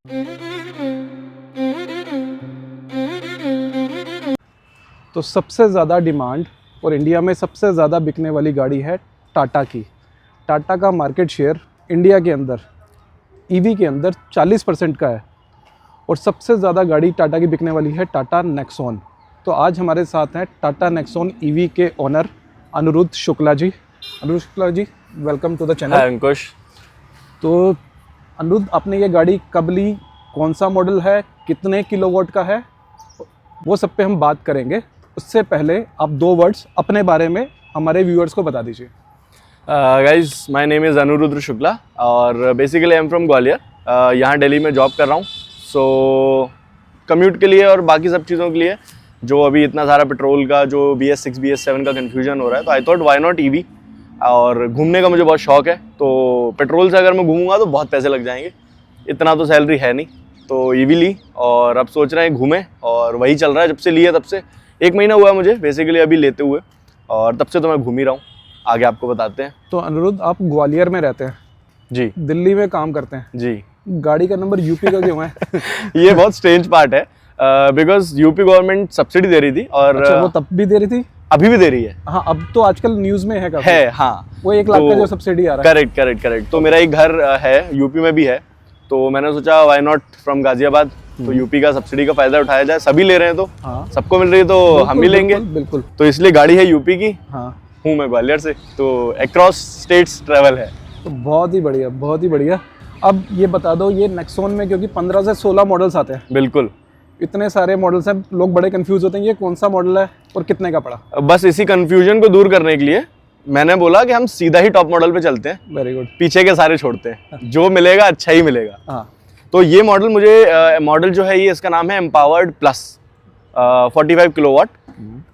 तो सबसे ज़्यादा डिमांड और इंडिया में सबसे ज़्यादा बिकने वाली गाड़ी है टाटा की। टाटा का मार्केट शेयर इंडिया के अंदर ईवी के अंदर 40% का है और सबसे ज़्यादा गाड़ी टाटा की बिकने वाली है टाटा नेक्सॉन। तो आज हमारे साथ हैं टाटा नेक्सॉन ईवी के owner Anirudh Shukla ji. Anirudh Shukla ji, welcome to the channel. Hi Ankush. तो अनिरुद्ध, आपने ये गाड़ी कब ली, कौन सा मॉडल है, कितने किलोवाट का है, वो सब पे हम बात करेंगे। उससे पहले आप 2 वर्ड्स अपने बारे में हमारे व्यूअर्स को बता दीजिए। Guys, my name is Anirudh Shukla और basically I am from Gwalior. यहाँ दिल्ली में जॉब कर रहा हूँ। सो कम्यूट के लिए और बाकी सब चीज़ों के लिए जो अभी इतना सारा पेट्रोल का जो BS6 BS7 का कन्फ्यूजन हो रहा है, तो I thought why not EV. और घूमने का मुझे बहुत शौक है, तो पेट्रोल से अगर मैं घूमूंगा तो बहुत पैसे लग जाएंगे, इतना तो सैलरी है नहीं। तो ईवी ली और अब सोच रहे हैं घूमें, और वही चल रहा है जब से लिए तब से। 1 महीना हुआ मुझे बेसिकली अभी लेते हुए, और तब से तो मैं घूम ही रहा हूँ। आगे आपको बताते हैं। तो अनिरुद्ध, आप ग्वालियर में रहते हैं जी, दिल्ली में काम करते हैं जी। गाड़ी का नंबर यूपी का क्यों है? ये बहुत स्ट्रेंज पार्ट है, बिकॉज यूपी गवर्नमेंट सब्सिडी दे रही थी और अच्छा, वो तब भी दे रही थी? अभी भी दे रही है। हाँ, अब तो आजकल न्यूज़ में है काफी। है, हाँ। वो 1 लाख का जो सब्सिडी आ रहा है। करेक्ट। तो मेरा एक घर है यूपी में भी है, तो मैंने सोचा वाई नॉट फ्रॉम गाजियाबाद, तो यूपी का सब्सिडी का फायदा उठाया जाए। सभी ले रहे हैं तो हाँ, सबको मिल रही है, तो हम भी लेंगे। बिल्कुल। तो इसलिए गाड़ी है यूपी की। हाँ, हूँ मैं ग्वालियर से, तो अक्रॉस स्टेट्स ट्रैवल है। तो बहुत ही बढ़िया, बहुत ही बढ़िया। अब ये बता दो, ये नेक्सॉन में क्योंकि 15 से 16 मॉडल्स आते हैं, बिल्कुल। इतने सारे मॉडल्स हैं, लोग बड़े कंफ्यूज होते हैं ये कौन सा मॉडल है और कितने का पड़ा। बस इसी कंफ्यूजन को दूर करने के लिए मैंने बोला कि हम सीधा ही टॉप मॉडल पे चलते हैं, वेरी गुड। पीछे के सारे छोड़ते हैं, जो मिलेगा अच्छा ही मिलेगा। हाँ, तो ये मॉडल मुझे मॉडल जो है ये इसका नाम है empowered plus, 45 kilowatt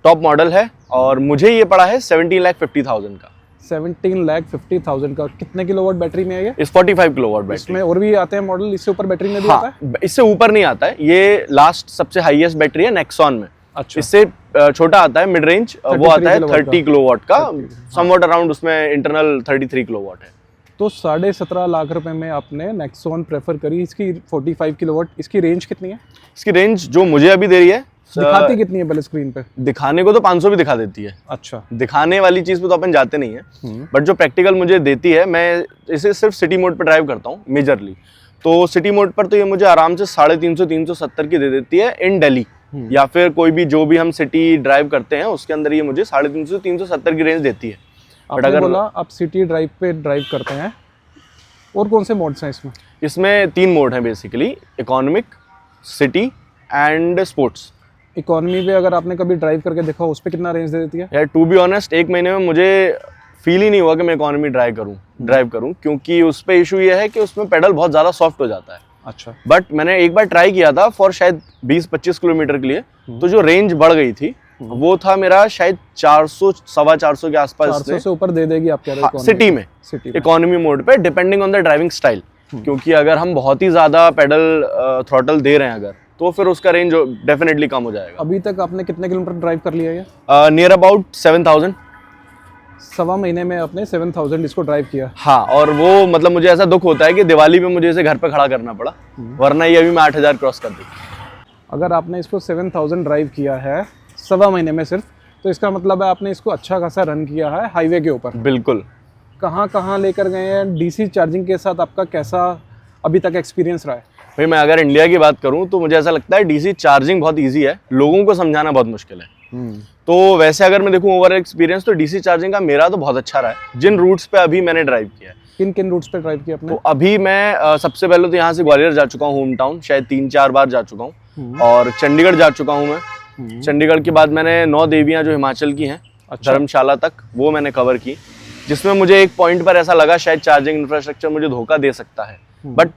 top model है, और मुझे ये पड़ा है 17,50,000 का। 17,50,000 का। कितने किलोवाट बैटरी में है ये? इस 45 किलोवाट बैटरी। इसमें और भी आते हैं मॉडल, इससे ऊपर बैटरी में भी हाँ, आता है? इससे ऊपर नहीं आता है, ये लास्ट सबसे हाईएस्ट बैटरी है नेक्सॉन में। अच्छा। इससे छोटा आता है मिड रेंज, वो आता है 30 किलोवाट का, 30, समवॉट अराउंड उसमें इंटरनल 33 किलोवाट है। तो 17.5 लाख रुपए में आपने नेक्सॉन प्रेफर करी, इसकी 45 किलोवाट। इसकी रेंज कितनी है? इसकी रेंज जो मुझे अभी दे रही है, दिखाती कितनी है पहले स्क्रीन पे? दिखाने को तो 500 भी दिखा देती है। अच्छा। दिखाने वाली चीज पे तो अपन जाते नहीं है, बट जो प्रैक्टिकल मुझे देती है, मैं इसे सिर्फ सिटी मोड पे ड्राइव करता हूँ मेजरली। तो सिटी मोड पर तो ये मुझे आराम से 350 370 की दे देती है इन दिल्ली, या फिर कोई भी जो भी हम सिटी ड्राइव करते हैं उसके अंदर ये मुझे 350 370 की रेंज देती है। बट अगर बोला आप सिटी ड्राइव पे ड्राइव करते हैं, और कौन से मोड्स हैं इसमें? इसमें 3 मोड हैं basically, economic, city and sports. Economy पे अगर आपने कभी ड्राइव करके देखा, उस पे कितना रेंज दे देती है? यार टू बी ऑनेस्ट, 1 महीने में मुझे फील ही नहीं हुआ कि मैं इकोनॉमी ड्राइव करूं, क्योंकि उस पे इशू ये है कि उसमें पेडल बहुत ज़्यादा सॉफ्ट हो जाता है। अच्छा। बट मैंने एक बार ट्राई किया था फॉर शायद 20-25 किलोमीटर के लिए, तो जो रेंज बढ़ गई थी वो था मेरा शायद 400 सवा 400 के आसपास। 400 से ऊपर दे देगी आप कह रहे हो? सिटी में इकोनॉमी मोड पे, depending on the driving style. क्योंकि अगर हम बहुत ही ज़्यादा पेडल थ्रॉटल दे रहे हैं अगर, तो फिर उसका रेंज डेफिनेटली कम हो जाएगा। अभी तक आपने कितने किलोमीटर ड्राइव कर लिया है? Near about 7,000। सवा महीने में आपने 7,000 इसको ड्राइव किया? हाँ, और वो मतलब मुझे ऐसा दुख होता है कि दिवाली पे मुझे इसे घर पे खड़ा करना पड़ा, वरना ये अभी मैं 8,000 क्रॉस कर दी। अगर आपने इसको 7,000 ड्राइव किया है सवा महीने में सिर्फ, तो इसका मतलब है आपने इसको अच्छा खासा रन किया है हाईवे के ऊपर। बिल्कुल। कहाँ कहाँ लेकर गए हैं? डीसी चार्जिंग के साथ आपका कैसा अभी तक एक्सपीरियंस रहा है? भाई, मैं अगर इंडिया की बात करूं तो मुझे ऐसा लगता है डीसी चार्जिंग बहुत इजी है, लोगों को समझाना बहुत मुश्किल है। तो वैसे अगर मैं देखूं ओवरऑल एक्सपीरियंस, तो डीसी चार्जिंग का मेरा तो बहुत अच्छा रहा है जिन रूट्स पे अभी मैंने ड्राइव किया है। किन किन रूट्स पे ड्राइव किया आपने? तो अभी मैं सबसे पहले तो यहाँ से ग्वालियर जा चुका हूँ, होम टाउन, शायद 3-4 बार जा चुका हूँ, और चंडीगढ़ जा चुका हूँ मैं। चंडीगढ़ के बाद मैंने 9 देवियाँ जो हिमाचल की हैं, धर्मशाला तक, वो मैंने कवर की, जिसमें मुझे एक पॉइंट पर ऐसा लगा शायद चार्जिंग इंफ्रास्ट्रक्चर मुझे धोखा दे सकता है, बट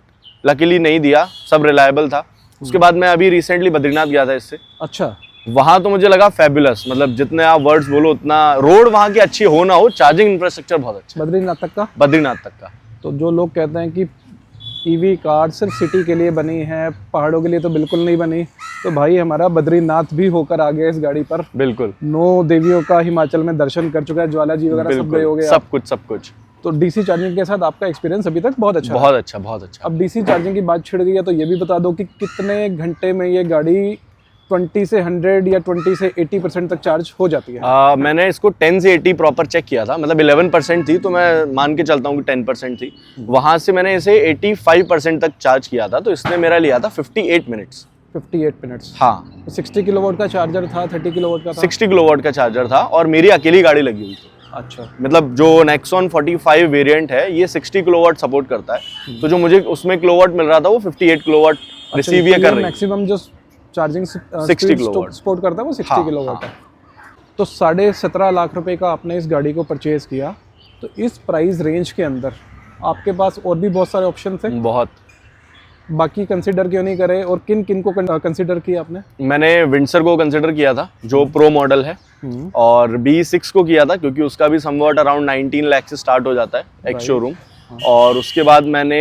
लकीली नहीं दिया, सब रिलायबल था। उसके बाद मैं अभी रिसेंटली बद्रीनाथ गया था इससे। अच्छा। वहाँ तो मुझे लगा फैबुलस, मतलब जितने आप वर्ड्स बोलो उतना, रोड वहाँ की अच्छी हो ना हो, चार्जिंग इंफ्रास्ट्रक्चर बहुत अच्छा। बद्रीनाथ तक का? बद्रीनाथ तक का। तो जो लोग कहते हैं कि ईवी कार सिर्फ सिटी के लिए बनी है, पहाड़ों के लिए तो बिल्कुल नहीं बनी, तो भाई हमारा बद्रीनाथ भी होकर आ गया इस गाड़ी पर। बिल्कुल। 9 देवियों का हिमाचल में दर्शन कर चुका है, ज्वाला जी वगैरह सब गए हो गए? सब कुछ। तो डीसी चार्जिंग के साथ आपका एक्सपीरियंस अभी तक बहुत अच्छा है। बहुत अच्छा, बहुत अच्छा। अब डीसी चार्जिंग की बात छिड़ गई है तो ये भी बता दो कि कितने घंटे में ये गाड़ी 20 से 100 या 20 से 80% तक चार्ज हो जाती है? मैंने इसको 10 से 80 प्रॉपर चेक किया था, मतलब 11% थी तो मैं मान के चलता हूँ कि 10% थी। वहाँ से मैंने इसे 85% तक चार्ज किया था, तो इसने मेरा लिया था 58 मिनट्स। 58 मिनट्स। हाँ, 60 किलोवाट का चार्जर था, 30 किलोवाट का था? 60 किलोवाट का चार्जर था और मेरी अकेली गाड़ी लगी हुई थी। अच्छा। मतलब जो Nexon 45 वेरिएंट है ये 60 किलोवाट सपोर्ट करता है, तो जो मुझे उसमें किलोवाट मिल रहा था वो 58 किलोवाट रिसीव ये कर रही है। मैक्सिमम जो चार्जिंग 60 किलोवाट सपोर्ट करता है वो 60 हाँ, किलोवाट हाँ। है। तो 17.5 लाख रुपए का आपने इस गाड़ी को परचेज किया, तो इस प्राइस रेंज के अंदर आपके पास और भी बहुत सारे ऑप्शन थे, बहुत। बाकी कंसिडर क्यों नहीं करे और किन किन को कंसिडर किया आपने? मैंने विंडसर को कंसिडर किया था जो प्रो मॉडल है, और B6 को किया था क्योंकि उसका भी समवॉट अराउंड 19 लाख से स्टार्ट हो जाता है एक शोरूम। और उसके बाद मैंने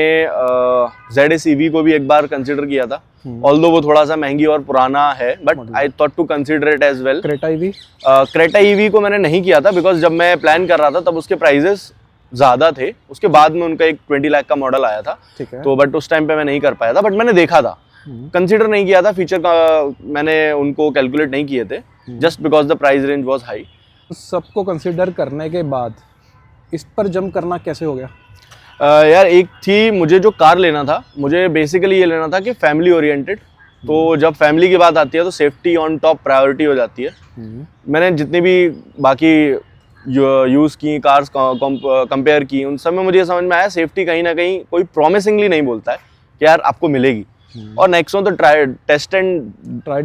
ZS EV को भी एक बार कंसिडर किया था, ऑल्दो वो थोड़ा सा महंगी और पुराना है, but I thought to consider it as well. Creta EV? Creta EV को मैंने नहीं किया था बिकॉज जब मैं प्लान कर रहा था तब उसके प्राइजेस ज़्यादा थे, उसके बाद में उनका एक 20 लाख का मॉडल आया था, ठीक है। तो बट उस टाइम पे मैं नहीं कर पाया था, बट मैंने देखा था, कंसिडर नहीं किया था, फीचर का मैंने उनको कैलकुलेट नहीं किए थे, just because the price range was high. सबको कंसिडर करने के बाद इस पर जंप करना कैसे हो गया? यार एक थी, मुझे जो कार लेना था, मुझे बेसिकली ये लेना था कि फैमिली ओरिएंटेड, तो जब फैमिली की बात आती है तो सेफ्टी ऑन टॉप प्रायोरिटी हो जाती है। मैंने जितनी भी बाकी यूज़ की कार्स कंपेयर की, उन सब में मुझे समझ में आया सेफ्टी कहीं ना कहीं कोई प्रॉमिसिंगली नहीं बोलता है कि यार आपको मिलेगी, और नेक्सॉन तो ट्राइड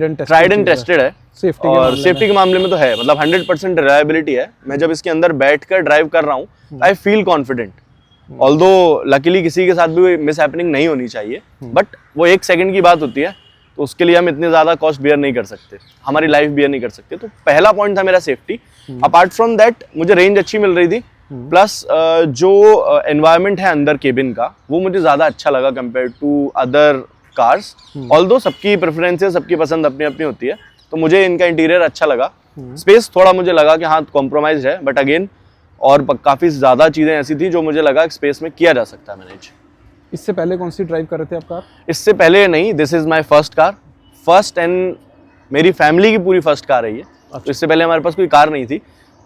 एंड टेस्टेड है सेफ्टी और सेफ्टी के मामले में तो है, मतलब 100% रिलायबिलिटी है। मैं जब इसके अंदर बैठकर ड्राइव कर रहा हूँ I feel confident, although luckily किसी के साथ भी मिस हैपनिंग नहीं होनी चाहिए, बट वो 1 सेकंड की बात होती है, तो उसके लिए हम इतने ज़्यादा कॉस्ट बियर नहीं कर सकते, हमारी लाइफ बियर नहीं कर सकते। तो पहला पॉइंट था मेरा सेफ्टी। अपार्ट फ्रॉम दैट मुझे रेंज अच्छी मिल रही थी, प्लस जो एनवायरनमेंट है अंदर केबिन का वो मुझे ज़्यादा अच्छा लगा compare to other cars. Although सबकी प्रेफरेंसेस, सबकी पसंद अपनी अपनी होती है, तो मुझे इनका इंटीरियर अच्छा लगा। स्पेस थोड़ा मुझे लगा कि हाँ कॉम्प्रोमाइज है, बट अगेन और काफ़ी ज़्यादा चीज़ें ऐसी थी जो मुझे लगा स्पेस में किया जा सकता है मैनेज। इससे पहले कौन सी ड्राइव कर रहे थे आप कार? इससे पहले नहीं, this is my first car, first and मेरी फैमिली की पूरी फर्स्ट कार है ये। तो इससे पहले हमारे पास कोई कार नहीं थी,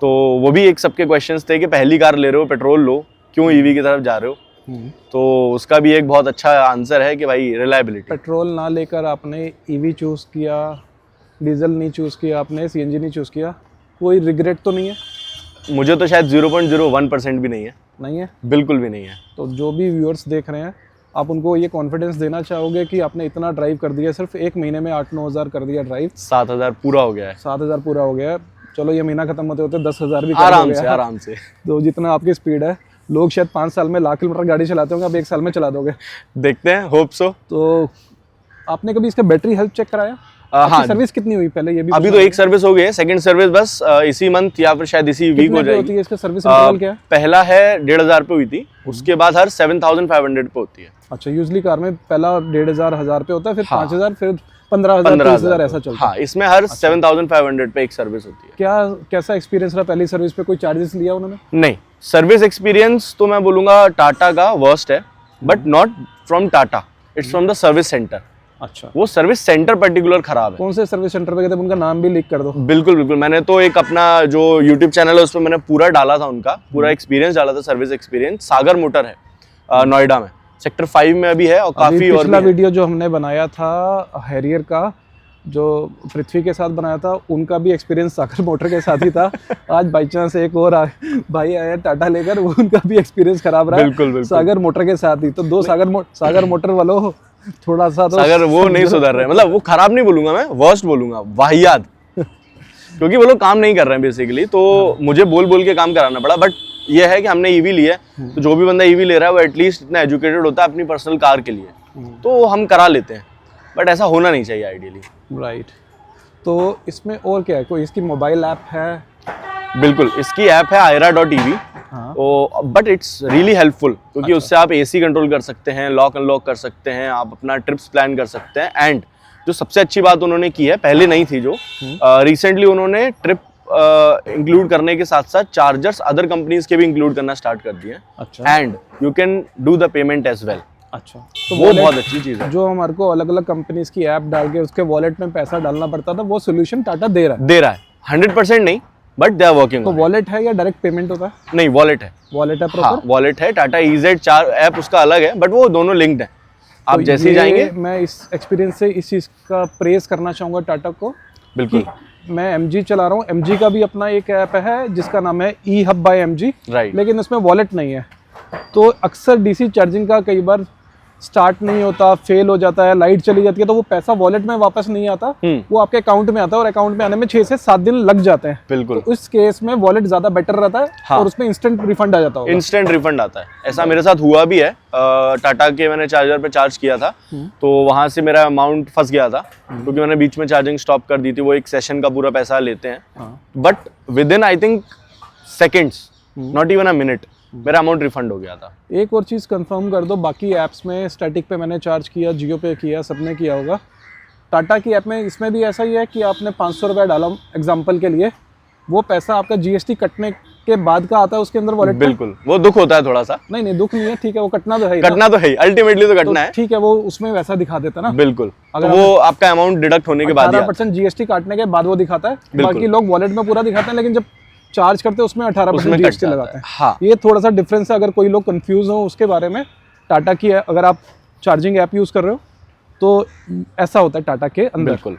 तो वो भी एक सबके क्वेश्चंस थे कि पहली कार ले रहे हो, पेट्रोल लो, क्यों ईवी की तरफ जा रहे हो, तो उसका भी एक बहुत अच्छा आंसर है कि भाई रिलायबिलिटी। पेट्रोल ना लेकर आपने ईवी चूज़ किया, डीजल नहीं चूज़ किया आपने, सीएनजी नहीं चूज़ किया, कोई रिग्रेट तो नहीं है? मुझे तो शायद 0.01% भी नहीं है। नहीं है? बिल्कुल भी नहीं है। तो जो भी व्यूअर्स देख रहे हैं, आप उनको ये कॉन्फिडेंस देना चाहोगे कि आपने इतना ड्राइव कर दिया, सिर्फ 1 महीने में 8-9 हज़ार कर दिया ड्राइव, 7,000 पूरा हो गया है। 7,000 पूरा हो गया है। चलो ये महीना खत्म होते होते 10,000 भी आराम से, आराम से। तो जितना आपकी स्पीड है, लोग शायद 5 साल में लाख किलोमीटर गाड़ी चलाते होंगे, आप 1 साल में चला दोगे। देखते हैं, होप सो। तो आपने कभी इसका बैटरी हेल्थ चेक कराया? हाँ, सर्विस कितनी हुई पहले ये भी? अभी तो एक सर्विस हो गई है, सेकंड सर्विस बस इसी मंथ या फिर शायद इसी वीक हो जाएगी। इसका सर्विस इंटरवल क्या है? पहला है 1,500 पे हुई थी, उसके बाद हर 7,500 पे होती है। अच्छा, यूजली कार में पहला 1,500 1000 पे होता है, फिर 5,000, फिर 15,000 30,000 ऐसा चलता है। हाँ, इसमें हर 7,500 पे एक सर्विस होती है। क्या कैसा एक्सपीरियंस रहा पहली सर्विस पे? कोई चार्जेस लिया उन्होंने? नहीं, सर्विस एक्सपीरियंस तो मैं बोलूँगा टाटा का वर्स्ट है, but not from Tata, it's from the service centre. अच्छा, वो सर्विस सेंटर पर्टिकुलर खराब है। कौन से सर्विस सेंटर पे गए थे? उनका नाम भी लीक कर दो। बिल्कुल बिल्कुल, मैंने तो एक अपना जो यूट्यूब चैनल है उस पर मैंने पूरा डाला था, उनका पूरा एक्सपीरियंस डाला था, सर्विस एक्सपीरियंस। सागर मोटर है नोएडा में, सेक्टर 5 में अभी है, और काफी और पिछला वीडियो जो हमने बनाया था हैरियर का, जो पृथ्वी के साथ बनाया था, उनका भी एक्सपीरियंस सागर मोटर के साथ ही था। आज बाई चांस एक और भाई आया टाटा लेकर, वो उनका भी एक्सपीरियंस खराब रहा। बिल्कुल सागर मोटर के साथ ही। तो दो सागर मोटर वालों थोड़ा सा तो सागर वो नहीं सुधर रहे, मतलब वो खराब नहीं बोलूंगा मैं, वर्स्ट बोलूंगा, वाहियात। क्योंकि वो लोग काम नहीं कर रहे हैं बेसिकली, तो मुझे बोल बोल के काम कराना पड़ा। बट ये है कि हमने ईवी लिया है, तो जो भी बंदा ईवी ले रहा है वो एटलीस्ट इतना एजुकेटेड होता है अपनी पर्सनल कार के लिए, तो हम करा लेते हैं, बट ऐसा होना नहीं चाहिए आइडियली। राइट। तो इसमें और क्या है? कोई इसकी मोबाइल ऐप है? बिल्कुल, इसकी ऐप है aira.ev, but it's really helpful, क्योंकि उससे आप AC कंट्रोल कर सकते हैं, लॉक अनलॉक कर सकते हैं, आप अपना ट्रिप्स प्लान कर सकते हैं। एंड जो सबसे अच्छी बात उन्होंने की है, पहले नहीं थी जो, रिसेंटली उन्होंने ट्रिप इंक्लूड करने के साथ साथ चार्जर्स अदर कंपनीज के भी इंक्लूड करना स्टार्ट कर दिए हैं, अच्छा and you can do the payment as well. अच्छा, तो वो wallet बहुत अच्छी चीज़ है। जो हमारे को अलग अलग कंपनीज की ऐप डाल के उसके वॉलेट में पैसा डालना पड़ता था, वो सोल्यूशन टाटा दे रहा है। दे रहा है, 100% नहीं, बट दे आर वर्किंग। तो वॉलेट है या डायरेक्ट पेमेंट होता है? नहीं, वॉलेट है। वॉलेट है हाँ, प्रॉपर। वॉलेट है। टाटा EZ 4 ऐप उसका अलग है, बट वो दोनों लिंक्ड है। आप तो जैसे ही ये जाएंगे, मैं इस एक्सपीरियंस से इस चीज़ का प्रेज करना चाहूँगा टाटा को। बिल्कुल मैं MG चला रहा हूँ, MG का भी अपना एक ऐप है जिसका नाम है eHub by MG, राइट। लेकिन उसमें वॉलेट नहीं है। तो अक्सर DC चार्जिंग का कई बार स्टार्ट नहीं होता, फेल हो जाता है, लाइट चली जाती है, तो वो पैसा वॉलेट में वापस नहीं आता, वो आपके अकाउंट में आता है, और अकाउंट में आने में 6 से 7 दिन लग जाते हैं। बिल्कुल, तो इस केस में वॉलेट ज़्यादा बेटर रहता है। हाँ। और उसमें इंस्टेंट रिफंड आ जाता होगा। इंस्टेंट रिफंड आता है। ऐसा मेरे साथ हुआ भी है। टाटा के मैंने चार्जर पे चार्ज किया था, तो वहां से मेरा अमाउंट फंस गया था, क्योंकि मैंने बीच में चार्जिंग स्टॉप कर दी थी। वो एक सेशन का पूरा पैसा लेते हैं, but with in I think seconds, not even a minute, मेरा अमाउंट रिफंड हो गया था। एक और चीज़ कंफर्म कर दो, बाकी ऐप्स में स्टैटिक पे मैंने चार्ज किया, जियो पे किया, सबने किया होगा। टाटा की ऐप में इसमें भी ऐसा ही है कि आपने 500 रुपये डाला एग्जाम्पल के लिए, वो पैसा आपका GST कटने के बाद का आता है उसके अंदर वॉलेट। बिल्कुल, वो दुख होता है थोड़ा सा। नहीं दुख नहीं है, ठीक है, वो कटना तो है ही ना। कटना तो है, अल्टीमेटली तो कटना है। ठीक है, वो उसमें वैसा दिखा देता ना। बिल्कुल, तो अगर वो आपका अमाउंट डिडक्ट होने के बाद ही आता 18% GST काटने के बाद वो दिखाता है। बिल्कुल। बाकी लोग वॉलेट में पूरा दिखाते हैं, लेकिन जब चार्ज करते हैं उसमें 18% उसमें कट GST जाता लगाते हैं। हाँ। ये थोड़ा सा डिफरेंस है, अगर कोई लोग कंफ्यूज हो उसके बारे में। टाटा की है, अगर आप चार्जिंग ऐप यूज़ कर रहे हो तो ऐसा होता है टाटा के अंदर। बिल्कुल।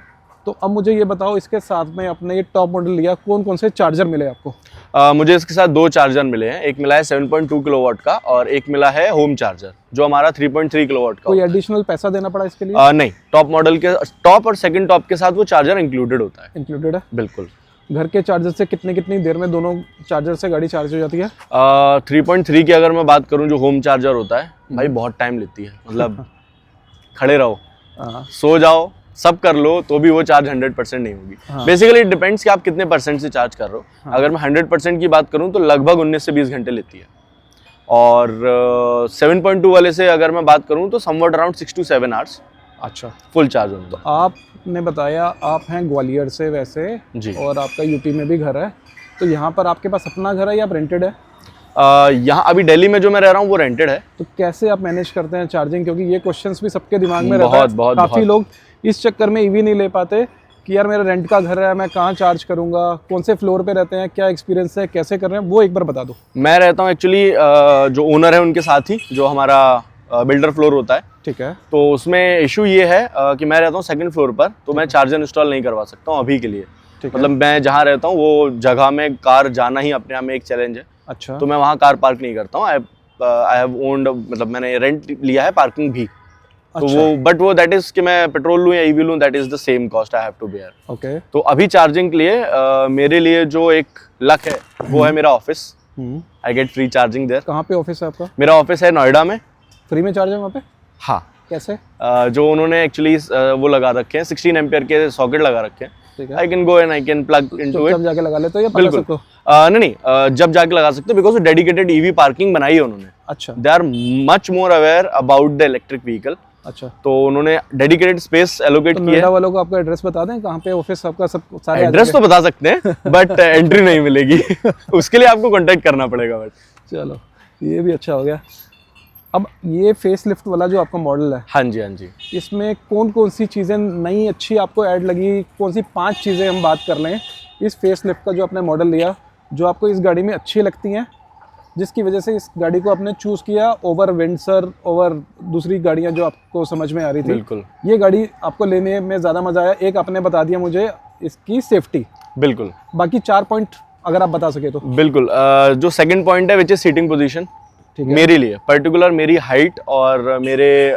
तो अब मुझे ये बताओ, इसके साथ में अपने ये टॉप मॉडल लिया, कौन कौन से चार्जर मिले आपको? मुझे इसके साथ 2 चार्जर मिले हैं। एक मिला है 7.2 किलोवाट का, और एक मिला है होम चार्जर जो हमारा 3.3 किलोवाट का। कोई एडिशनल पैसा देना पड़ा इसके लिए? नहीं, टॉप मॉडल के टॉप और सेकंड टॉप के साथ वो चार्जर इंक्लूडेड होता है। इंक्लूडेड है। बिल्कुल। घर के चार्जर से कितनी देर में दोनों चार्जर से गाड़ी चार्ज हो जाती है? 3.3 की अगर मैं बात करूं, जो होम चार्जर होता है, भाई बहुत टाइम लेती है। मतलब खड़े रहो, सो जाओ, सब कर लो, तो भी वो चार्ज 100% नहीं होगी। बेसिकली इट डिपेंड्स कि आप कितने % से चार्ज कर रहे हो। अगर मैं 100% की बात करूं तो लगभग 19 से 20 घंटे लेती है। और 7.2 वाले से अगर मैं बात करूं तो समवट अराउंड 6 to 7 आवर्स अच्छा, फुल चार्ज होने में। आपने बताया आप हैं ग्वालियर से वैसे जी। और आपका यूपी में भी घर है, तो यहाँ पर आपके पास अपना घर है या आप रेंटेड है? यहाँ अभी दिल्ली में जो मैं रह रहा हूँ वो रेंटेड है। तो कैसे आप मैनेज करते हैं चार्जिंग? क्योंकि ये क्वेश्चंस भी सबके दिमाग में रहता है। बहुत काफ़ी लोग इस चक्कर में ईवी नहीं ले पाते कि यार मेरा रेंट का घर है, मैं कहाँ चार्ज करूँगा, कौन से फ्लोर पे रहते हैं, क्या एक्सपीरियंस है, कैसे कर रहे हैं, वो एक बार बता दो। मैं रहता हूँ एक्चुअली जो ओनर है उनके साथ ही, जो हमारा बिल्डर फ्लोर होता है। ठीक है। तो उसमें इशू ये है कि मैं रहता हूँ सेकंड फ्लोर पर, तो मैं चार्जर इंस्टॉल नहीं करवा सकता हूँ अभी के लिए। मतलब मैं जहाँ रहता हूँ वो जगह में कार जाना ही अपने आप में एक चैलेंज है। अच्छा। तो मैं वहाँ कार पार्क नहीं करता हूँ। आई हैव ओन्ड, मतलब मैंने रेंट लिया है पार्किंग भी। तो वो बट वो दैट इज कि मैं पेट्रोल लूँ या ईवी लूँ, that is the same cost I have to bear. Okay. तो अभी चार्जिंग के लिए मेरे लिए जो एक लक है वो है मेरा office. I get free charging there. कहाँ पे ऑफिस है आपका? मेरा ऑफिस है नोएडा में। फ्री में चार्ज है वहाँ पे? हाँ। कैसे? जो उन्होंने एक्चुअली वो लगा रखे हैं, 16 एम्पियर के सॉकेट लगा रखे हैं। I can go and I can plug into it. जब जाके लगा लेते हो या बिल्कुल। नहीं, जब जाके लगा सकते हो, बिकॉज डेडिकेटेड ईवी पार्किंग बनाई है उन्होंने। अच्छा। They are much more aware about the electric vehicle. अच्छा। तो उन्होंने डेडिकेटेड स्पेस एलोकेट किया है। नोएडा वालों को आपका एड्रेस बता दें, कहाँ पे ऑफिस आपका? सब सारे एड्रेस तो बता सकते हैं बट एंट्री नहीं मिलेगी उसके लिए आपको कांटेक्ट करना पड़ेगा। बट चलो, ये भी अच्छा हो गया। अब ये फेस लिफ्ट वाला जो आपका मॉडल है, हाँ जी, हाँ जी, इसमें कौन कौन सी चीज़ें नई अच्छी आपको ऐड लगी? कौन सी 5 चीज़ें हम बात कर लें इस फेस लिफ्ट का जो आपने मॉडल लिया, जो आपको इस गाड़ी में अच्छी लगती हैं, जिसकी वजह से इस गाड़ी को आपने चूज़ किया ओवर वेंसर, ओवर दूसरी गाड़ियां जो आपको समझ में आ रही थी? बिल्कुल। ये गाड़ी आपको लेने में ज़्यादा मज़ा आया। एक आपने बता दिया मुझे इसकी सेफ्टी। बिल्कुल। बाकी 4 पॉइंट अगर आप बता सके तो। बिल्कुल। जो सेकंड पॉइंट है विच इज सीटिंग पोजीशन। मेरे लिए पर्टिकुलर मेरी हाइट और मेरे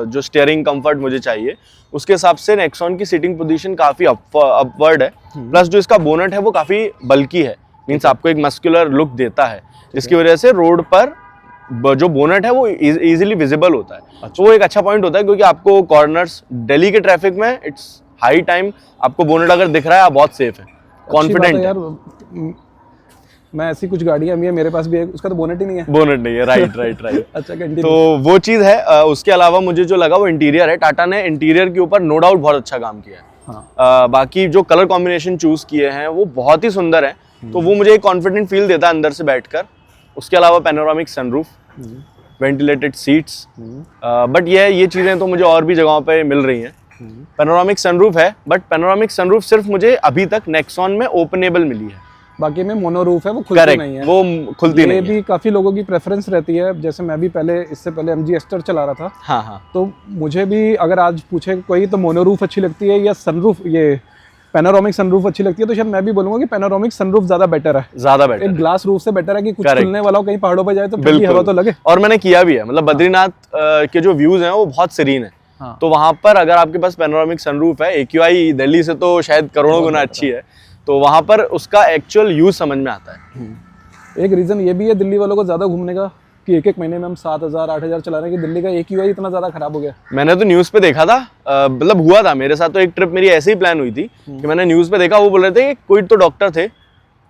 जो स्टीयरिंग कंफर्ट मुझे चाहिए उसके हिसाब से नेक्सॉन की सीटिंग पोजीशन काफ़ी अपवर्ड है। प्लस जो इसका बोनट है वो काफ़ी बल्की है, मीन्स आपको एक मस्कुलर लुक देता है, जिसकी वजह से रोड पर जो बोनट है वो इजीली विजिबल होता है। तो वो एक अच्छा पॉइंट होता है, क्योंकि आपको कॉर्नर्स, दिल्ली के ट्रैफिक में इट्स हाई टाइम, आपको बोनट अगर दिख रहा है आप बहुत सेफ है, कॉन्फिडेंट है। मैं ऐसी कुछ गाड़ियां भी है, मेरे पास भी है, उसका तो बोनट ही नहीं है। बोनट नहीं है, राइट राइट राइट। अच्छा, कंटिन्यू। तो वो चीज़ है। उसके अलावा मुझे जो लगा वो इंटीरियर है। टाटा ने इंटीरियर के ऊपर नो डाउट बहुत अच्छा काम किया है। हाँ। बाकी जो कलर कॉम्बिनेशन चूज किए हैं वो बहुत ही सुंदर है, तो वो मुझे एक कॉन्फिडेंट फील देता है अंदर से बैठकर। उसके अलावा panoramic sunroof, ventilated seats, but ये चीज़ें तो मुझे और भी जगहों पे मिल रही हैं। पैनोरामिक सनरूफ है, बट पैनोरामिक सनरूफ सिर्फ मुझे अभी तक नेक्सॉन में ओपनेबल मिली है। बाकी में मोनोरूफ है, वो खुलती करेक्ट, नहीं है। वो खुलती ये नहीं है। भी काफ़ी लोगों की प्रेफरेंस रहती है। जैसे मैं भी इससे पहले MG एस्टर चला रहा था, हाँ हाँ, तो मुझे भी अगर आज पूछे कोई तो मोनोरूफ अच्छी लगती है या सनरूफ, ये पैनोरामिक सनरूफ अच्छी लगती है, तो शायद मैं भी बोलूंगा कि पैनोरामिक सनरूफ ज़्यादा बेटर है। ज्यादा बेटर एक ग्लास रूफ से बेटर है कि कुछ Correct. खुलने वाला हो, कहीं पहाड़ों पर जाए तो ठंडी हवा तो लगे। और मैंने किया भी है, मतलब बद्रीनाथ के जो व्यूज हैं वो बहुत सीरीन है। हाँ। तो वहां पर अगर आपके पास पैनोरामिक सनरूफ है, AQI दिल्ली से तो शायद करोड़ों गुना अच्छी है, तो वहां पर उसका एक्चुअल यूज समझ में आता है। एक रीज़न ये भी है दिल्ली वालों को ज़्यादा घूमने का कि एक महीने में हम 7,000 8,000 चला रहे हैं कि दिल्ली का AQI इतना ज़्यादा खराब हो गया। मैंने तो न्यूज़ पे देखा था, मतलब हुआ था मेरे साथ, तो एक ट्रिप मेरी ऐसे ही प्लान हुई थी कि मैंने न्यूज़ पे देखा, वो बोल रहे थे कि कोई तो डॉक्टर थे,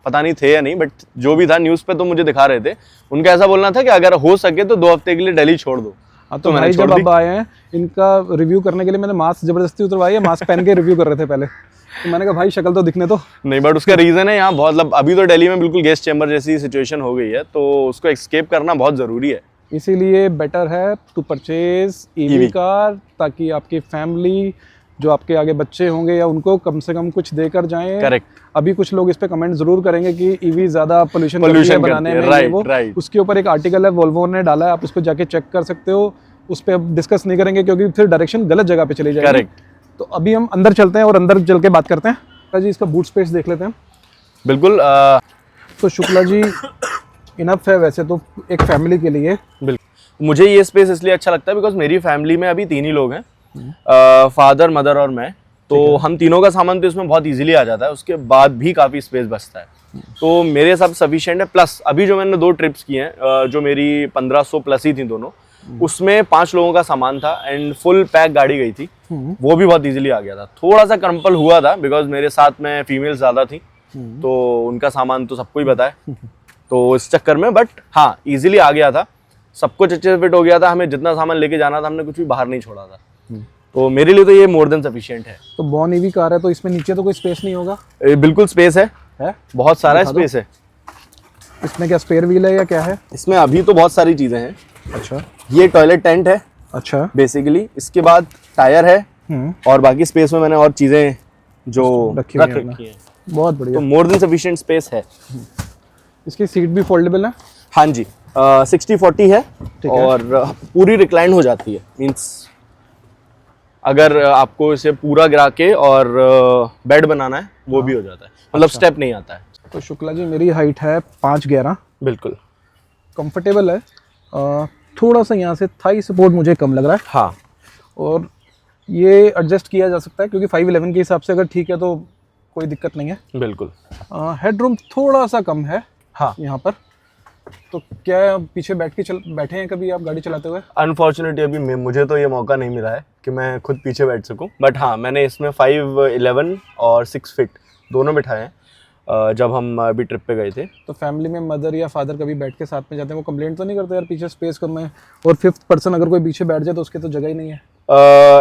पता नहीं थे या नहीं, बट जो भी था न्यूज़ पे तो मुझे दिखा रहे थे, उनका ऐसा बोलना था कि अगर हो सके तो 2 हफ्ते के लिए दिल्ली छोड़ दो। हाँ, तो भाई जब अब आए हैं इनका रिव्यू करने के लिए मैंने मास्क जबरदस्ती उतरवाई है, मास्क पहन के रिव्यू कर रहे थे पहले, तो मैंने कहा भाई शक्ल तो दिखने तो नहीं, बट उसका रीजन है यहाँ बहुत, मतलब अभी तो दिल्ली में बिल्कुल गैस चैम्बर जैसी सिचुएशन हो गई है, तो उसको एस्केप करना बहुत जरूरी है। इसीलिए बेटर है to purchase EV EV car, ताकि आपकी फैमिली, जो आपके आगे बच्चे होंगे या उनको कम से कम कुछ देकर जाएं। करेक्ट। अभी कुछ लोग इस पे कमेंट जरूर करेंगे कि EV ज्यादा पोल्यूशन बनाने में, राइट वो राइट। उसके ऊपर एक आर्टिकल है वोल्वो ने डाला है, आप उसको जाके चेक कर सकते हो। उस पर अब डिस्कस नहीं करेंगे क्योंकि फिर डायरेक्शन गलत जगह पे चली जाएगी। करेक्ट। तो अभी हम अंदर चलते हैं और अंदर चल के बात करते हैं। जी इसका बूट स्पेस देख लेते हैं। बिल्कुल। तो शुक्ला जी इनफ है वैसे तो एक फैमिली के लिए। बिल्कुल, मुझे ये स्पेस इसलिए अच्छा लगता है बिकॉज मेरी फैमिली में अभी 3 ही लोग हैं, फादर, मदर और मैं, तो हम तीनों का सामान तो इसमें बहुत इजीली आ जाता है, उसके बाद भी काफ़ी स्पेस बचता है, तो मेरे सब सफिशिएंट है। प्लस अभी जो मैंने 2 ट्रिप्स की हैं, जो मेरी 1500 प्लस ही थी दोनों, उसमें 5 लोगों का सामान था एंड फुल पैक गाड़ी गई थी, वो भी बहुत इजीली आ गया था। थोड़ा सा क्रम्पल हुआ था बिकॉज मेरे साथ में फीमेल्स ज़्यादा थी, तो उनका सामान तो सबको ही पता है, तो इस चक्कर में, बट हाँ इजीली आ गया था, सब कुछ अच्छे से फिट हो गया था। हमें जितना सामान लेके जाना था हमने कुछ भी बाहर नहीं छोड़ा था, तो मेरे लिए तो ये मोर देन सफिशिएंट है। तो बॉर्न EV कार है तो इसमें नीचे तो कोई स्पेस नहीं होगा? बिल्कुल स्पेस है, बहुत सारा स्पेस है। इसमें क्या स्पेयर व्हील है या क्या है? इसमें अभी तो बहुत सारी चीजें हैं। अच्छा, ये टॉयलेट टेंट है अच्छा, बेसिकली, इसके बाद टायर है, और बाकी स्पेस में मैंने और चीजें जो रखी रख हुई रखी हैं, बहुत बढ़िया। तो मोर देन सफिशिएंट स्पेस है। इसकी सीट भी फोल्डेबल है? हाँ जी, 60-40 है, ठीक है। और पूरी रिक्लाइन हो जाती है, मीन्स अगर आपको इसे पूरा गिरा के और बेड बनाना है वो भी हो जाता है, मतलब स्टेप नहीं आता है। तो शुक्ला जी मेरी हाइट है 5'11", बिल्कुल कंफर्टेबल है। थोड़ा सा यहाँ से थाई सपोर्ट मुझे कम लग रहा है, हाँ, और ये एडजस्ट किया जा सकता है क्योंकि 5'11" के हिसाब से अगर ठीक है तो कोई दिक्कत नहीं है। बिल्कुल। हेडरूम थोड़ा सा कम है हाँ, यहाँ पर। तो क्या पीछे बैठे हैं कभी आप गाड़ी चलाते हुए? अनफॉर्चुनेटली अभी मुझे तो ये मौका नहीं मिला है कि मैं खुद पीछे बैठ सकूं, बट हाँ मैंने इसमें 5'11" और 6 फीट दोनों बिठाए हैं जब हम अभी ट्रिप पे गए थे। तो फैमिली में मदर या फादर कभी बैठ के साथ में जाते हैं, वो कंप्लेंट तो नहीं करते यार पीछे स्पेस कम है, और 5th पर्सन अगर कोई पीछे बैठ जाए तो उसके तो जगह ही नहीं है?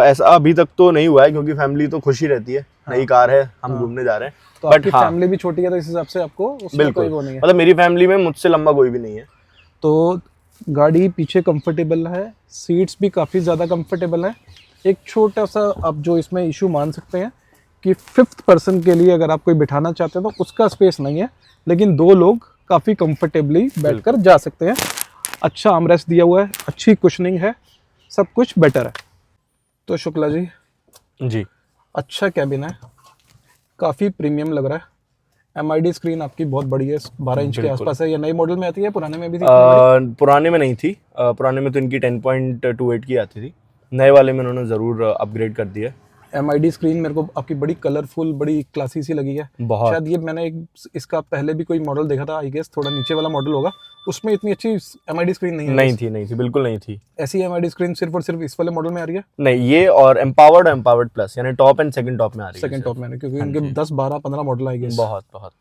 ऐसा अभी तक तो नहीं हुआ है क्योंकि फैमिली तो खुश ही रहती है, नई कार है, हम घूमने जा रहे हैं। तो आपकी फैमिली भी छोटी है तो इस हिसाब से आपको उसमें कोई वो नहीं है? मतलब मेरी फैमिली में मुझसे लंबा कोई भी नहीं है। तो गाड़ी पीछे कंफर्टेबल है, सीट्स भी काफ़ी ज़्यादा कंफर्टेबल है। एक छोटा सा आप जो इसमें इशू मान सकते हैं कि 5th पर्सन के लिए अगर आप कोई बिठाना चाहते हैं तो उसका स्पेस नहीं है, लेकिन 2 लोग काफ़ी कंफर्टेबली बैठकर जा सकते हैं। अच्छा आर्मरेस्ट दिया हुआ है, अच्छी कुशनिंग है, सब कुछ बेटर है। तो शुक्ला जी जी, अच्छा कैबिन है, काफ़ी प्रीमियम लग रहा है। MID स्क्रीन आपकी बहुत बड़ी है, 12 इंच के आसपास है। ये नई मॉडल में आती है, पुराने में भी थी? पुराने में नहीं थी, पुराने में तो इनकी 10.28 की आती थी, नए वाले में उन्होंने ज़रूर अपग्रेड कर दिया। MID स्क्रीन मेरे को आपकी बड़ी कलरफुल, बड़ी क्लासी सी लगी है बहुत। शायद ये मैंने इसका पहले भी कोई मॉडल देखा था, आई गेस थोड़ा नीचे वाला मॉडल होगा, उसमें इतनी अच्छी MID स्क्रीन नहीं है। नहीं थी, बिल्कुल नहीं थी। ऐसी MID स्क्रीन सिर्फ और सिर्फ इस वाले मॉडल में आ रही है? नहीं, ये और एम्पावर्ड प्लस यानी टॉप एंड सेकंड टॉप में आ रही है। सेकंड टॉप में, क्योंकि इनके 10 12 15 मॉडल आएंगे। बहुत।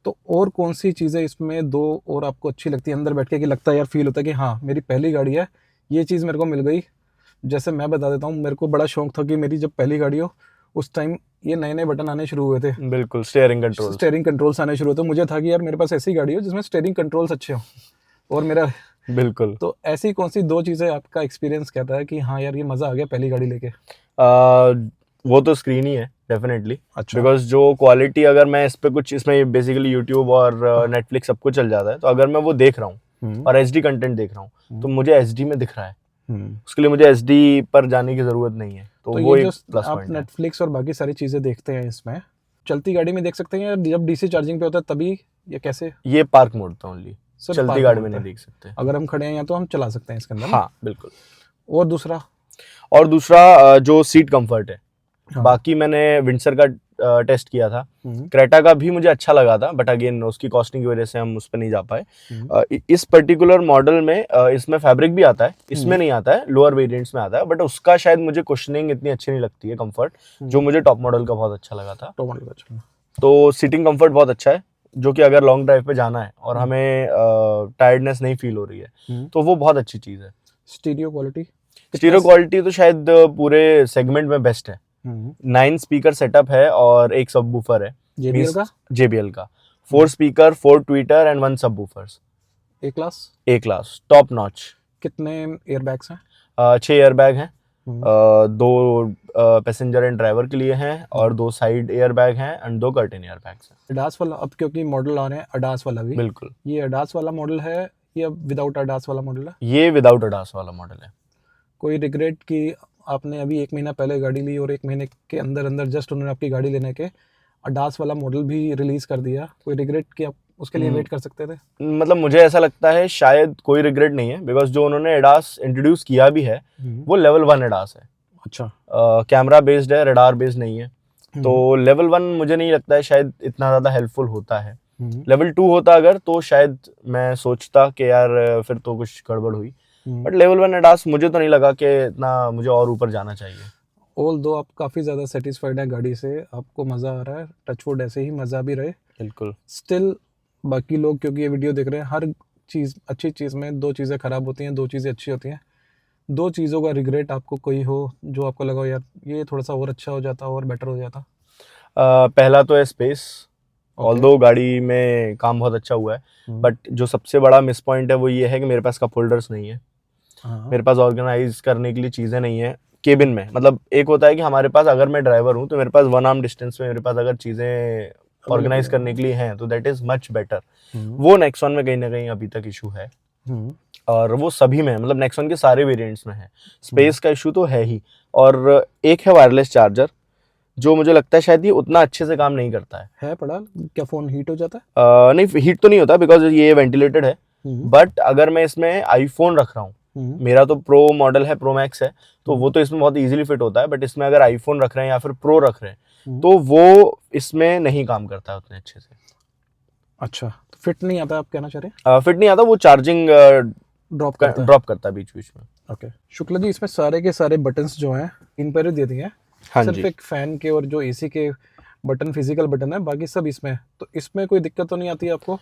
तो और कौन सी चीज़ें इसमें 2 और आपको अच्छी लगती है अंदर बैठ के, कि लगता है यार फील होता है कि हाँ मेरी पहली गाड़ी है, ये चीज़ मेरे को मिल गई? जैसे मैं बता देता हूँ, मेरे को बड़ा शौक था कि मेरी जब पहली गाड़ी हो, उस टाइम ये नए नए बटन आने शुरू हुए थे, बिल्कुल, स्टीयरिंग कंट्रोल। स्टेयरिंग कंट्रोल्स आने शुरू हुए, तो मुझे था कि यार मेरे पास ऐसी गाड़ी हो जिसमें स्टेयरिंग कंट्रोल्स अच्छे हों और मेरा बिल्कुल। तो ऐसी कौन सी दो चीज़ें आपका एक्सपीरियंस कहता है कि हाँ यार ये मज़ा आ गया पहली गाड़ी लेके? वो तो स्क्रीन ही है डेफिनेटली, अच्छा। बिकॉज जो क्वालिटी अगर मैं इस पे कुछ, इसमें बेसिकली यूट्यूब और नेटफ्लिक्स सब कुछ चल जाता है, तो अगर मैं वो देख रहा हूँ और एचडी कंटेंट देख रहा हूँ तो मुझे एचडी में दिख रहा है, उसके लिए मुझे एचडी पर जाने की ज़रूरत नहीं है, तो वो ये एक जो प्लस आप पॉइंट है। नेटफ्लिक्स और बाकी सारी चीज़ें देखते हैं इसमें चलती गाड़ी में देख सकते हैं या जब डीसी चार्जिंग पे होता है तभी, या कैसे? ये पार्क मोड था ओनली, सिर्फ चलती park गाड़ी mode में नहीं पे? देख सकते। अगर हम खड़े हैं या तो हम चला सकते हैं इसके अंदर ना? हाँ बिल्कुल। और दूसरा? और दूसरा जो सीट कंफर्ट है, हाँ। बाकी मैंने विंडसर का टेस्ट किया था, हम्म, क्रेटा का भी मुझे अच्छा लगा था, बट अगेन उसकी कॉस्टिंग की वजह से हम उस पर नहीं जा पाए। हम्म, इस पर्टिकुलर मॉडल में इसमें फैब्रिक भी आता है, इसमें नहीं आता है, लोअर वेरिएंट्स में आता है, बट उसका शायद मुझे कुशनिंग इतनी अच्छी नहीं लगती है, कंफर्ट, जो मुझे टॉप मॉडल का बहुत अच्छा लगा था। तो मॉडल अच्छा। तो सीटिंग कंफर्ट बहुत अच्छा है, जो कि अगर लॉन्ग ड्राइव पे जाना है और हमें टायर्डनेस नहीं फील हो रही है तो वो बहुत अच्छी चीज़ है। Stereo quality? स्टीरियो क्वालिटी तो शायद पूरे सेगमेंट में बेस्ट है। 9 स्पीकर सेटअप है और एक सबवूफर है JBL का? JBL का 4 speaker, 4 Twitter and 1 subwoofers. A class? A class top notch. कितने एयरबैग्स हैं? 6 एयरबैग हैं, 2 पैसेंजर एंड ड्राइवर के लिए हैं और 2 साइड एयरबैग हैं एंड 2 कर्टेन एयरबैग्स हैं। अडास वाला, अब क्योंकि मॉडल आ रहे हैं अडास वाला भी, बिल्कुल, ये अडास वाला मॉडल है या विदाउट अडास वाला मॉडल है? ये विदाउट अडास वाला मॉडल है। कोई रिग्रेट कि आपने अभी 1 महीना पहले गाड़ी ली और 1 महीने के अंदर अंदर जस्ट उन्होंने आपकी गाड़ी लेने के अडास वाला मॉडल भी रिलीज कर दिया, कोई रिग्रेट कि आप उसके लिए वेट कर सकते थे? मतलब मुझे ऐसा लगता है शायद कोई रिग्रेट नहीं है, बिकॉज जो उन्होंने एडास इंट्रोड्यूस किया भी है वो लेवल 1 एडास है। अच्छा। कैमरा बेस्ड है, रडार बेस्ड नहीं है, तो लेवल 1 मुझे नहीं लगता है शायद इतना ज़्यादा हेल्पफुल होता है। लेवल 2 होता अगर तो शायद मैं सोचता कि यार फिर तो कुछ गड़बड़ हुई, बट लेवल 1 एडास मुझे तो नहीं लगा कि इतना मुझे और ऊपर जाना चाहिए। ऑल दो आप काफ़ी ज़्यादा सेटिस्फाइड है गाड़ी से, आपको मज़ा आ रहा है, टचवुड ऐसे ही मज़ा भी रहे। बिल्कुल। स्टिल बाकी लोग क्योंकि ये वीडियो देख रहे हैं, हर चीज़ अच्छी चीज़ में 2 चीज़ें ख़राब होती हैं, 2 चीज़ें अच्छी होती हैं। 2 चीज़ों का रिग्रेट आपको कोई हो जो आपको लगा हो यार ये थोड़ा सा और अच्छा हो जाता और बेटर हो जाता? पहला तो है स्पेस, ऑल्दो गाड़ी में काम बहुत अच्छा हुआ है, बट जो सबसे बड़ा मिस पॉइंट है वो ये है कि मेरे पास कप होल्डर्स नहीं है। मेरे पास ऑर्गेनाइज करने के लिए चीज़ें नहीं है केबिन में। मतलब एक होता है कि हमारे पास, अगर मैं ड्राइवर हूँ तो मेरे पास 1 आर्म डिस्टेंस में मेरे पास अगर चीज़ें ऑर्गेनाइज करने के लिए हैं तो दैट इज़ मच बेटर। वो नेक्सॉन में कहीं ना कहीं अभी तक इशू है, और वो सभी में, मतलब नेक्सॉन के सारे वेरिएंट्स में है। स्पेस का इशू तो है ही, और एक है वायरलेस चार्जर, जो मुझे लगता है शायद ये उतना अच्छे से काम नहीं करता है। पड़ा क्या फ़ोन हीट हो जाता है? नहीं, हीट तो नहीं होता बिकॉज ये वेंटिलेटेड है, बट अगर मैं इसमें आईफोन रख रहा हूँ, मेरा तो प्रो मॉडल है, प्रो मैक्स है, तो वो तो इसमें बहुत इजीली फिट होता है, बट इसमें अगर आईफोन रख रहे हैं या फिर प्रो रख रहे हैं तो वो इसमें नहीं काम करता है उतने अच्छे से। अच्छा, तो फिट नहीं आता आप कहना चाह रहे हैं? फिट नहीं आता, वो चार्जिंग ड्रॉप करता है बीच बीच में। ओके शुक्ला जी, इसमें सारे के सारे बटन्स जो हैं इन पर ही दे दिए हैं। हाँ सिर्फ जी। एक फैन के और जो एसी के बटन फिजिकल बटन है, बाकी सब इसमें है। तो इसमें कोई दिक्कत तो नहीं आती है आपको?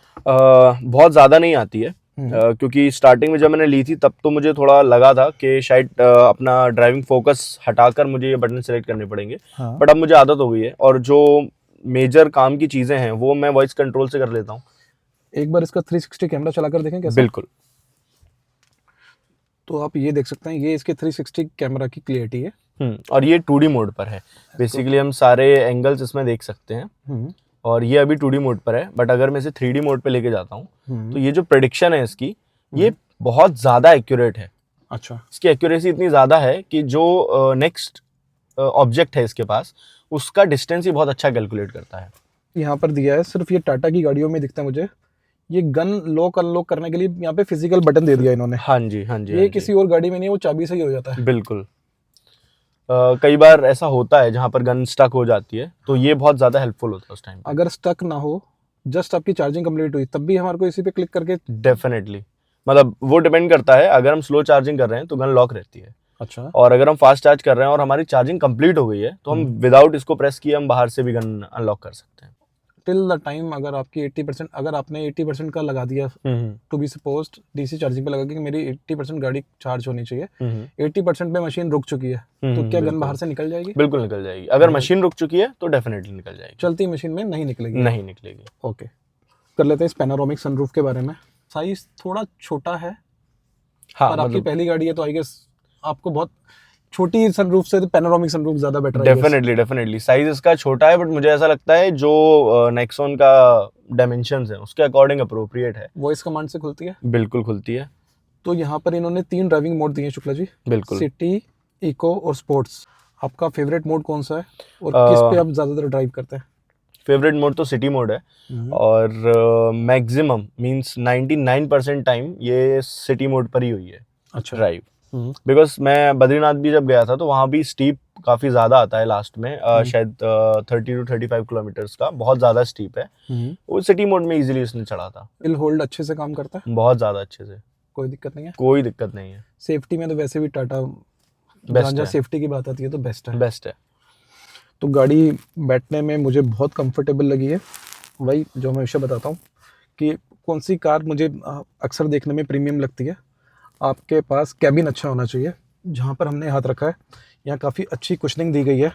बहुत ज़्यादा नहीं आती है, क्योंकि स्टार्टिंग में जब मैंने ली थी तब तो मुझे थोड़ा लगा था कि शायद अपना ड्राइविंग फोकस हटाकर मुझे ये बटन सेलेक्ट करने पड़ेंगे, बट अब मुझे आदत हो गई है, और जो मेजर काम की चीज़ें हैं वो मैं वॉइस कंट्रोल से कर लेता हूँ। एक बार इसका 360 कैमरा चलाकर देखें कैसा? बिल्कुल। तो आप ये देख सकते हैं, ये इसके 360 कैमरा की क्लियरिटी है। और ये 2D मोड पर है, बेसिकली हम सारे एंगल्स इसमें देख सकते हैं, और ये अभी 2D मोड पर है, बट अगर मैं इसे 3D मोड पे लेके जाता हूँ तो ये जो प्रेडिक्शन है इसकी, ये बहुत ज़्यादा एक्यूरेट है। अच्छा। इसकी एक्यूरेसी इतनी ज़्यादा है कि जो नेक्स्ट ऑब्जेक्ट है इसके पास, उसका डिस्टेंस ही बहुत अच्छा कैलकुलेट करता है। यहाँ पर दिया है, सिर्फ ये टाटा की गाड़ियों में दिखता है मुझे, ये गन लॉक अनलॉक करने के लिए यहाँ पे फिजिकल बटन दे दिया इन्होंने। हाँ जी, हाँ जी। ये किसी और गाड़ी में नहीं है, वो चाबी से ही हो जाता है। बिल्कुल। कई बार ऐसा होता है जहाँ पर गन स्टक हो जाती है, तो ये बहुत ज़्यादा हेल्पफुल होता है उस टाइम। अगर स्टक ना हो, जस्ट आपकी चार्जिंग कंप्लीट हुई, तब भी हमारे को इसी पे क्लिक करके? डेफिनेटली, मतलब वो डिपेंड करता है, अगर हम स्लो चार्जिंग कर रहे हैं तो गन लॉक रहती है। अच्छा। और अगर हम फास्ट चार्ज कर रहे हैं और हमारी चार्जिंग कंप्लीट हो गई है तो हम विदाउट इसको प्रेस किए हम बाहर से भी गन अनलॉक कर सकते हैं। टिल द टाइम अगर आपकी 80%, अगर आपने 80% का लगा दिया, to be supposed DC charging पे लगा के कि मेरी 80% गाड़ी चार्ज होनी चाहिए, 80% पे मशीन रुक चुकी है, तो क्या गन बाहर से निकल जाएगी? बिल्कुल निकल जाएगी। अगर मशीन रुक चुकी है तो डेफिनेटली निकल जाएगी। चलती मशीन में नहीं निकलेगी? नहीं निकलेगी। ओके, कर लेते हैं इस पैनोरामिक सनरूफ के बारे में। साइज थोड़ा छोटा है, हाँ, पर आपकी पहली गाड़ी है तो आई गेस आपको बहुत छोटी सनरूफ से पैनोरामिक सनरूफ ज्यादा बेटर है। डेफिनेटली साइज इसका छोटा है, बट मुझे ऐसा लगता है जो नेक्सॉन का डायमेंशंस है उसके अकॉर्डिंग अप्रोप्रिएट है। वॉइस कमांड से खुलती है? बिल्कुल खुलती है। तो यहाँ पर इन्होंने 3 ड्राइविंग मोड दिए हैं शुक्ला जी। बिल्कुल। सिटी, इको और स्पोर्ट्स। आपका फेवरेट मोड कौन सा है और किस पे आप ज्यादातर ड्राइव करते हैं? फेवरेट मोड तो सिटी मोड है, और मैक्सिमम मींस 99% टाइम ये सिटी मोड पर ही हुई है। अच्छा। ड्राइव, बिकॉज मैं बद्रीनाथ भी जब गया था तो वहाँ भी स्टीप काफ़ी ज़्यादा आता है लास्ट में, शायद 30 to 35 किलोमीटर्स का, बहुत ज़्यादा स्टीप है। वो सिटी मोड में इजीली उसने चढ़ा था। हिल होल्ड अच्छे से काम करता है? बहुत ज़्यादा अच्छे से, कोई दिक्कत नहीं है? कोई दिक्कत नहीं है। सेफ्टी में तो वैसे भी टाटा बेस्ट है, सेफ्टी की बात आती है तो बेस्ट है। तो गाड़ी बैठने में मुझे बहुत कंफर्टेबल लगी है। वही जो मैं हमेशा बताता हूँ कि कौन सी कार मुझे अक्सर देखने में प्रीमियम लगती है, आपके पास कैबिन अच्छा होना चाहिए। जहाँ पर हमने हाथ रखा है यहाँ काफ़ी अच्छी कुशनिंग दी गई है।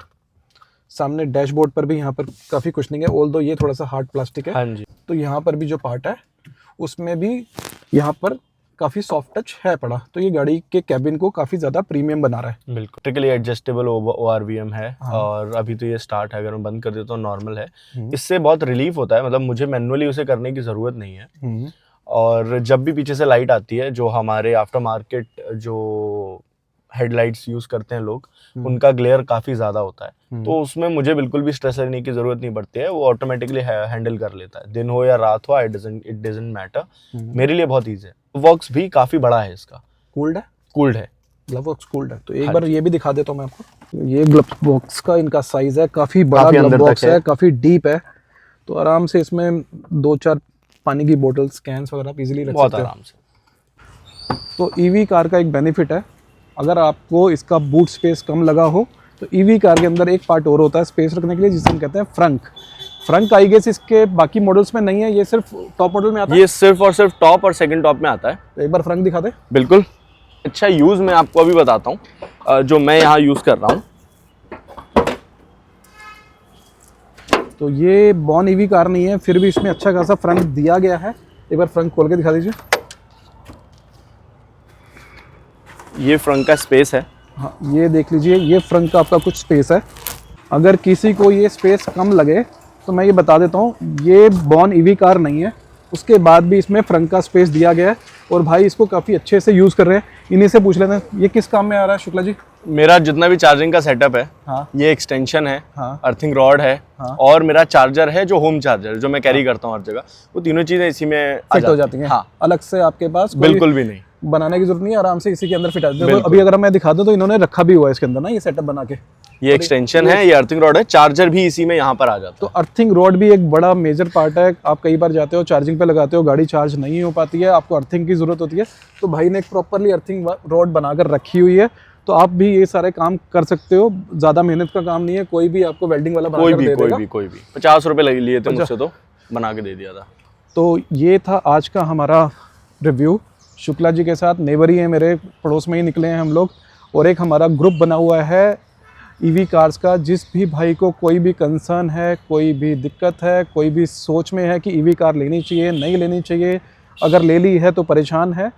सामने डैशबोर्ड पर भी यहाँ पर काफ़ी कुशनिंग है, ऑल्दो ये थोड़ा सा हार्ड प्लास्टिक है। हाँ जी। तो यहाँ पर भी जो पार्ट है उसमें भी यहाँ पर काफ़ी सॉफ्ट टच है पड़ा, तो ये गाड़ी के कैबिन को काफ़ी ज़्यादा प्रीमियम बना रहा है। बिल्कुल। टिकली एडजस्टेबल ORVM है। हाँ। और अभी तो ये स्टार्ट है, अगर मैं बंद कर देता हूँ नॉर्मल है। इससे बहुत रिलीफ होता है, मतलब मुझे मैनुअली उसे करने की ज़रूरत नहीं है। और जब भी पीछे से लाइट आती है, जो हमारे आफ्टर मार्केट जो हेडलाइट्स यूज़ करते हैं लोग, उनका ग्लेयर काफ़ी ज़्यादा होता है, तो उसमें मुझे बिल्कुल भी स्ट्रेस लेने की ज़रूरत नहीं पड़ती है। वो ऑटोमेटिकली हैंडल कर लेता है, दिन हो या रात हो, इट डजंट मैटर। मेरे लिए बहुत ईजी है। वर्क्स भी काफ़ी बड़ा है इसका। कूल्ड है। ग्लव बॉक्स कूल्ड है। तो एक बार ये भी दिखा देता हूँ मैं आपको। ये ग्लव बॉक्स का इनका साइज है, काफ़ी बड़ा ग्लव बॉक्स है, काफ़ी डीप है। तो आराम से इसमें 2-4 पानी की बोतल्स, कैंस वगैरह आप इजीली रख सकते हो आराम से। तो ईवी कार का एक बेनिफिट है, अगर आपको इसका बूट स्पेस कम लगा हो तो ईवी कार के अंदर एक पार्ट और होता है स्पेस रखने के लिए, जिसे हम कहते हैं फ्रंक। आई गेस इसके बाकी मॉडल्स में नहीं है, ये सिर्फ टॉप मॉडल में आता है। ये सिर्फ और सिर्फ टॉप और सेकंड टॉप में आता है। तो एक बार फ्रंक दिखा दे। बिल्कुल। अच्छा यूज़ मैं आपको अभी बताता हूँ जो मैं यहाँ यूज़ कर रहा हूँ। तो ये बॉर्न ईवी कार नहीं है, फिर भी इसमें अच्छा खासा फ्रंक दिया गया है। एक बार फ्रंक खोल के दिखा दीजिए। ये फ्रंक का स्पेस है। हाँ, ये देख लीजिए, ये फ्रंक का आपका कुछ स्पेस है। अगर किसी को ये स्पेस कम लगे तो मैं ये बता देता हूँ, ये बॉर्न ईवी कार नहीं है, उसके बाद भी इसमें फ्रंक का स्पेस दिया गया है और भाई इसको काफ़ी अच्छे से यूज़ कर रहे हैं। इन्हीं से पूछ लेते हैं, ये किस काम में आ रहा है शुक्ला जी? मेरा जितना भी चार्जिंग का सेटअप है, हाँ, ये एक्सटेंशन है, हाँ, अर्थिंग रॉड है, हाँ, और मेरा चार्जर है जो होम चार्जर जो मैं कैरी करता हूँ हर जगह, वो तीनों चीज़ें इसी में फिट हो जाती हैं। हाँ, अलग से आपके पास बिल्कुल भी नहीं बनाने की जरूरत नहीं है, आराम से इसी के अंदर फिट आ जाती है। अभी अगर मैं दिखा दूं तो इन्होंने रखा भी हुआ है इसके अंदर ना, ये सेटअप बना के। ये एक्सटेंशन है, ये अर्थिंग रॉड है, चार्जर भी इसी में यहाँ पर आ जाता है। तो अर्थिंग रॉड भी एक बड़ा मेजर पार्ट है। आप कई बार जाते हो चार्जिंग पे लगाते हो, गाड़ी चार्ज नहीं हो पाती है, आपको अर्थिंग की जरूरत होती है, तो भाई ने एक प्रॉपरली अर्थिंग रॉड बनाकर रखी हुई है। तो आप भी ये सारे काम कर सकते हो, ज़्यादा मेहनत का काम नहीं है। कोई भी आपको वेल्डिंग वाला कोई भी 50 रुपये लिए थे मुझसे, तो बना के दे दिया था। तो ये था आज का हमारा रिव्यू शुक्ला जी के साथ। नेबर ही है, मेरे पड़ोस में ही निकले हैं हम लोग, और एक हमारा ग्रुप बना हुआ है ईवी कार्स का। जिस भी भाई को कोई भी कंसर्न है, कोई भी दिक्कत है, कोई भी सोच में है कि ईवी कार लेनी चाहिए नहीं लेनी चाहिए, अगर ले ली है तो परेशान है,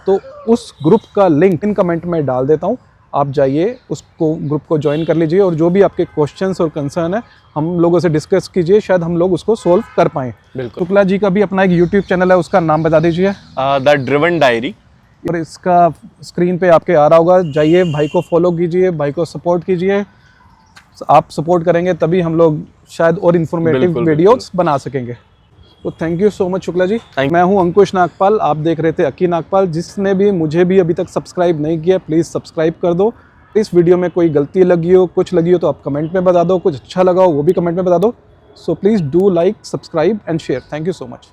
तो उस ग्रुप का लिंक इन कमेंट में डाल देता हूँ। आप जाइए उसको, ग्रुप को ज्वाइन कर लीजिए, और जो भी आपके क्वेश्चंस और कंसर्न है हम लोगों से डिस्कस कीजिए, शायद हम लोग उसको सोल्व कर पाएँ। बिल्कुल। शुक्ला जी का भी अपना एक यूट्यूब चैनल है, उसका नाम बता दीजिए। The driven diary. और इसका स्क्रीन पे आपके आ रहा होगा, जाइए भाई को फॉलो कीजिए, भाई को सपोर्ट कीजिए। आप सपोर्ट करेंगे तभी हम लोग शायद और इन्फॉर्मेटिव वीडियोस बना सकेंगे। तो thank you so much Shukla ji. मैं हूं अंकुश नागपाल, आप देख रहे थे अक्की नागपाल। जिसने भी मुझे भी अभी तक सब्सक्राइब नहीं किया, प्लीज़ सब्सक्राइब कर दो। इस वीडियो में कोई गलती लगी हो, कुछ लगी हो तो आप कमेंट में बता दो, कुछ अच्छा लगा हो वो भी कमेंट में बता दो। So please do like, subscribe and share. Thank you so much.